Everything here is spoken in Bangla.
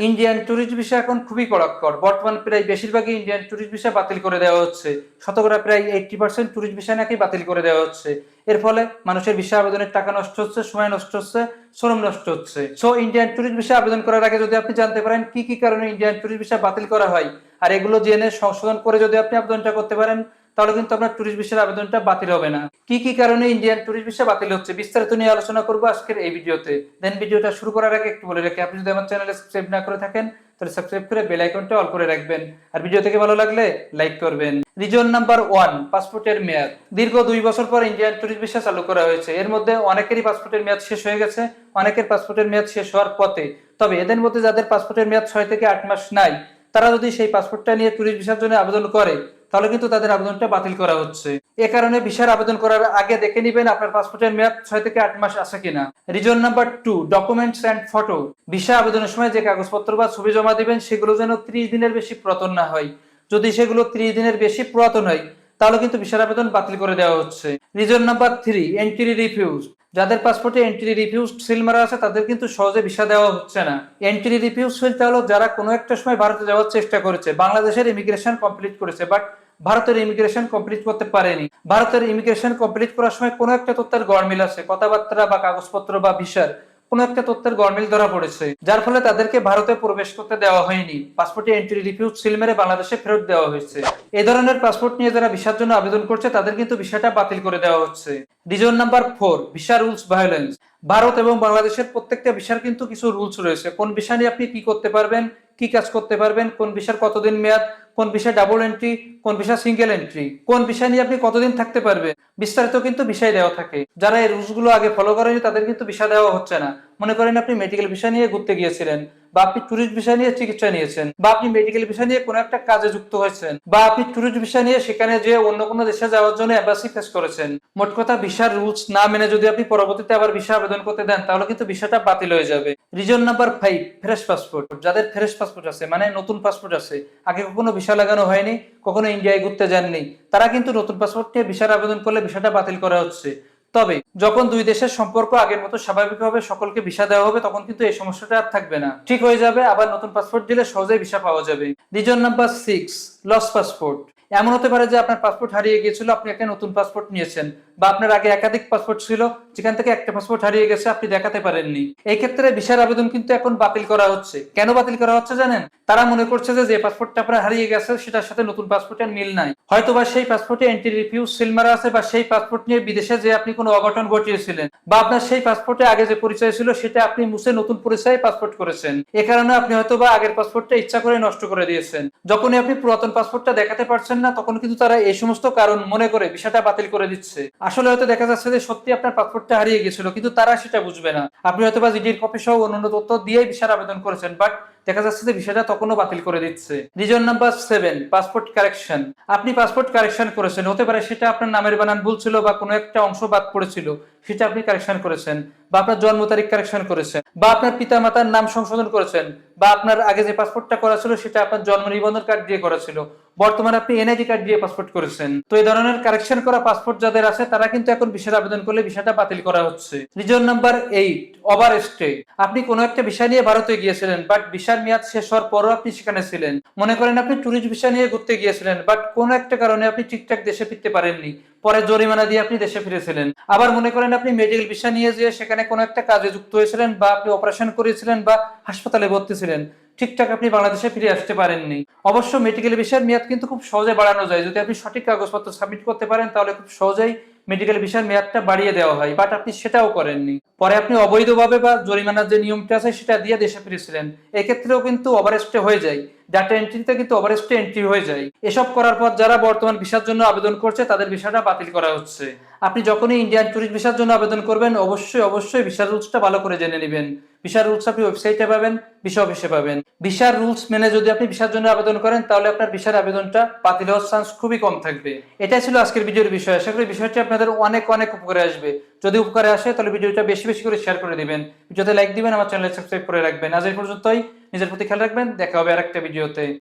ইন্ডিয়ান ট্যুরিস্ট ভিসা এখন খুবই কড়াকড়। বর্তমান প্রায় বেশিরভাগই ইন্ডিয়ান ট্যুরিস্ট ভিসা বাতিল করে দেওয়া হচ্ছে। শতকরা প্রায় 80% ট্যুরিস্ট ভিসা নাকি বাতিল করে দেওয়া হচ্ছে। এর ফলে মানুষের ভিসা আবেদনের টাকা নষ্ট হচ্ছে, সময় নষ্ট হচ্ছে, শ্রম নষ্ট হচ্ছে। সো ইন্ডিয়ান ট্যুরিস্ট ভিসা আবেদন করার আগে যদি আপনি জানতে পারেন কি কি কারণে ইন্ডিয়ান ট্যুরিস্ট ভিসা বাতিল করা হয়, আর এগুলো জেনে সংশোধন করে যদি আপনি আবেদনটা করতে পারেন, তাহলে কিন্তু আপনার ট্যুরিস্ট ভিসার আবেদনটা বাতিল হবে না। কি কি কারণে ইন্ডিয়ান ট্যুরিস্ট ভিসা বাতিল হচ্ছে বিস্তারিত নিয়ে আলোচনা করবো আজকের এই ভিডিওতে। দেন ভিডিওটা শুরু করার আগে একটু বলে রাখি, আপনি যদি আমার চ্যানেলে সাবস্ক্রাইব না করে থাকেন তাহলে সাবস্ক্রাইব করে বেল আইকনটা অল করে রাখবেন, আর ভিডিও থেকে ভালো লাগলে লাইক করবেন। রিজন নাম্বার 1, পাসপোর্টের মেয়াদ। দীর্ঘ 2 বছর পর ইন্ডিয়ান ট্যুরিস্ট ভিসা চালু করা হয়েছে। এর মধ্যে অনেকেরই পাসপোর্টের মেয়াদ শেষ হয়ে গেছে, অনেকের পাসপোর্টের মেয়াদ শেষ হওয়ার পথে। তবে এদের মধ্যে যাদের পাসপোর্টের মেয়াদ 6 থেকে 8 মাস নাই, তারা যদি সেই পাসপোর্টটা নিয়ে ট্যুরিস্ট ভিসার জন্য আবেদন করে, তাহলে কিন্তু তাদের আবেদনটা বাতিল করা হচ্ছে। এ কারণে ভিসার আবেদন করার আগে দেখে নেবেন আপনার পাসপোর্টের মেয়াদ 6 থেকে 8 মাস আছে কিনা। Reason number 2, documents and photo. Visa আবেদনের সময় যে কাগজপত্র বা ছবি জমা দিবেন সেগুলো যেন 30 দিনের বেশি পুরাতন না হয়। যদি সেগুলো 30 দিনের বেশি পুরাতন হয়, তাহলে কিন্তু ভিসার আবেদন বাতিল করে দেওয়া হচ্ছে। Reason number 3, entry refuse. যাদের পাসপোর্টে এন্ট্রি রিফিউজ সিল মারা আছে তাদের কিন্তু সহজে ভিসা দেওয়া হচ্ছে না। এন্ট্রি রিফিউজ সিলটা হলো যারা কোনো একটা সময় ভারতে যাওয়ার চেষ্টা করেছে, বাংলাদেশের ইমিগ্রেশন কমপ্লিট করেছে, বাট ভারতের ইমিগ্রেশন কমপ্লিট করতে পারেনি। ভারতের ইমিগ্রেশন কমপ্লিট করার সময় কোনো একটা তথ্যের গড়মিল আছে, কথাবার্তা বা কাগজপত্র বা ভিসার কোনো একটা তথ্যের গড়মিল ধরা পড়েছে, যার ফলে তাদেরকে ভারতে প্রবেশ করতে দেওয়া হয়নি। পাসপোর্টে এন্ট্রি রিফিউজ সিল মেরে বাংলাদেশে ফেরত দেওয়া হয়েছে। এই ধরনের পাসপোর্ট নিয়ে যারা ভিসার জন্য আবেদন করছে তাদের কিন্তু ভিসাটা বাতিল করে দেওয়া হচ্ছে। Reason number 4, visa rules violence. Bharat এবং বাংলাদেশের প্রত্যেকটা ভিসার কিন্তু কিছু রুলস রয়েছে। কোন ভিসা নিয়ে আপনি কি করতে পারবেন, কি কাজ করতে পারবেন, কোন ভিসার কতদিন মেয়াদ, কোন ভিসা ডাবল এন্ট্রি, কোন ভিসা সিঙ্গেল এন্ট্রি, কোন ভিসা নিয়ে আপনি কতদিন থাকতে পারবেন, বিস্তারিত কিন্তু ভিসায় দেওয়া থাকে। যারা এই রুলস গুলো আগে ফলো করেনি তাদের কিন্তু ভিসা দেওয়া হচ্ছে না। মনে করেন আপনি মেডিকেল ভিসা নিয়ে ঘুরতে গিয়েছিলেন, বা আপনি ট্যুরিস্ট ভিসা নিয়ে চিকিৎসা নিয়েছেন, বা আপনি মেডিকেল ভিসা নিয়ে কোনো একটা কাজে যুক্ত হয়েছেন, বা আপনি ট্যুরিস্ট ভিসা নিয়ে সেখানে যে অন্য কোনো দেশে যাওয়ার জন্য এম্বাসি ফেস করেছেন। মোট কথা ভিসার রুলস না মেনে যদি আপনি পরবর্তীতে আবার ভিসা আবেদন করতে দেন, তাহলে কিন্তু ভিসাটা বাতিল হয়ে যাবে। Reason number 5, fresh passport. যাদের ফ্রেশ পাসপোর্ট আছে, মানে নতুন পাসপোর্ট আছে, আগে কখনো ভিসা লাগানো হয়নি, কখনো ইন্ডিয়ায় ঘুরতে যাননি, তারা কিন্তু নতুন পাসপোর্ট নিয়ে ভিসার আবেদন করলে ভিসাটা বাতিল করা হচ্ছে। তবে যখন দুই দেশের সম্পর্ক আগের মতো স্বাভাবিকভাবে সকলকে ভিসা দেওয়া হবে, তখন কিন্তু এই সমস্যাটা আর থাকবে না, ঠিক হয়ে যাবে। আবার নতুন পাসপোর্ট দিলে সহজেই ভিসা পাওয়া যাবে। Reason number 6, lost passport. এমন হতে পারে যে আপনার পাসপোর্ট হারিয়ে গিয়েছিল, আপনি একটা নতুন পাসপোর্ট নিয়েছেন, বা আপনার আগে একাধিক পাসপোর্ট ছিল, যেখান থেকে একটা পাসপোর্ট হারিয়ে গেছে, আপনি দেখাতে পারেননি। এই ক্ষেত্রে ভিসার আবেদন কিন্তু এখন বাতিল করা হচ্ছে। কেন বাতিল করা হচ্ছে জানেন? তারা মনে করছে যে পাসপোর্টটা আপনার হারিয়ে গেছে সেটার সাথে নতুন পাসপোর্টের মিল নাই, হয়তোবা সেই পাসপোর্টে এন্ট্রি রিফিউজ সিল মারা আছে, বা সেই পাসপোর্ট নিয়ে বিদেশে যে আপনি কোনো অঘটন ঘটিয়েছিলেন, বা আপনার সেই পাসপোর্টে আগে যে পরিচয় ছিল সেটা আপনি মুছে নতুন পরিচয়ে পাসপোর্ট করেছেন। এ কারণে আপনি হয়তোবা আগের পাসপোর্টটা ইচ্ছা করে নষ্ট করে দিয়েছেন। যখনই আপনি পুরাতন পাসপোর্টটা দেখাতে পারছেন না, তখন কিন্তু তারা এই সমস্ত কারণ মনে করে ভিসাটা বাতিল করে দিচ্ছে। আসলে হয়তো দেখা যাচ্ছে যে সত্যি আপনার পাসপোর্টটা হারিয়ে গেছিল, কিন্তু তারা সেটা বুঝবে না। আপনি হয়তোবা জিডির কপি সহ অন্যান্য তথ্য দিয়েই ভিসার আবেদন করেছেন, বাট দেখা যাচ্ছে যে বিষয়টা তখনও বাতিল করে দিচ্ছে। Reason number 7, passport correction. আপনি পাসপোর্ট কারেকশন করেছেন, হতে পারে সেটা আপনার নামের বানান ভুল ছিল, বা কোনো একটা অংশ বাদ পড়েছিল, সেটা আপনি কারেকশন করেছেন, বা আপনার জন্ম তারিখ কারেকশন করেছেন, বা আপনার পিতা মাতার নাম সংশোধন করেছেন, বা আপনার আগে যে পাসপোর্টটা করা ছিল সেটা আপনার জন্ম নিবন্ধন কার্ড দিয়ে করা ছিল, বর্তমানে আপনি এনআইডি কার্ড দিয়ে পাসপোর্ট করেছেন। তো এই ধরনের কারেকশন করা পাসপোর্ট যাদের আছে তারা কিন্তু এখন ভিসার আবেদন করলে ভিসাটা বাতিল করা হচ্ছে। Reason number 8, over stay. আপনি কোনো একটা ভিসা নিয়ে ভারতে গিয়েছিলেন, বাট ভিসার মেয়াদ শেষ হওয়ার পরও আপনি সেখানে ছিলেন। মনে করেন আপনি ট্যুরিস্ট ভিসা নিয়ে ঘুরতে গিয়েছিলেন, বাট কোনো একটা কারণে আপনি ঠিকঠাক দেশে ফিরতে পারেননি, পরে জরিমানা দিয়ে আপনি দেশে ফিরেছিলেন। আবার মনে করেন আপনি মেডিকেল ভিসা নিয়ে যেয়ে সেখানে কোনো একটা কাজে যুক্ত হয়েছিলেন, বা আপনি অপারেশন করেছিলেন, বা হাসপাতালে ভর্তি ছিলেন, ঠিকঠাক আপনি বাংলাদেশে ফিরে আসতে পারেননি। অবশ্য মেডিকেল ভিসার মেয়াদ কিন্তু খুব সহজে বাড়ানো যায়, যদি আপনি সঠিক কাগজপত্র সাবমিট করতে পারেন, তাহলে খুব সহজেই মেডিকেল ভিসার মেয়াদটা বাড়িয়ে দেওয়া হয়, বাট আপনি সেটাও করেননি। পরে আপনি অবৈধভাবে বা জরিমানার যে নিয়মটা আছে সেটা দিয়ে দেশে ফিরেছিলেন, এক্ষেত্রেও কিন্তু ওভারস্টে হয়ে যায়। ডাটা এন্ট্রিতে কিন্তু ওভারস্টে এন্ট্রি হয়ে যায়। এসব করার পর যারা বর্তমান ভিসার জন্য আবেদন করছে তাদের ভিসাটা বাতিল করা হচ্ছে। আপনি যখনই ইন্ডিয়ান ট্যুরিস্ট ভিসার জন্য আবেদন করবেন, অবশ্যই ভিসার রুলসটা ভালো করে জেনে নেবেন। ভিসার রুলস আপনি ওয়েবসাইটে পাবেন, ভিসা অফিসে পাবেন। ভিসার রুলস মেনে যদি আপনি ভিসার জন্য আবেদন করেন, তাহলে আপনার ভিসার আবেদনটা বাতিল হওয়ার চান্স খুবই কম থাকবে। এটাই ছিল আজকের ভিডিওর বিষয়। আশা করি বিষয়টি আপনাদের অনেক অনেক উপকারে আসবে। যদি উপকারে আসে তাহলে ভিডিওটা বেশি বেশি করে শেয়ার করে দিবেন, ভিডিওতে লাইক দিবেন, আমার চ্যানেলে সাবস্ক্রাইব করে রাখবেন। আজ এই পর্যন্তই। নিজের প্রতি খেয়াল রাখবেন। দেখা হবে আরেকটা ভিডিওতে।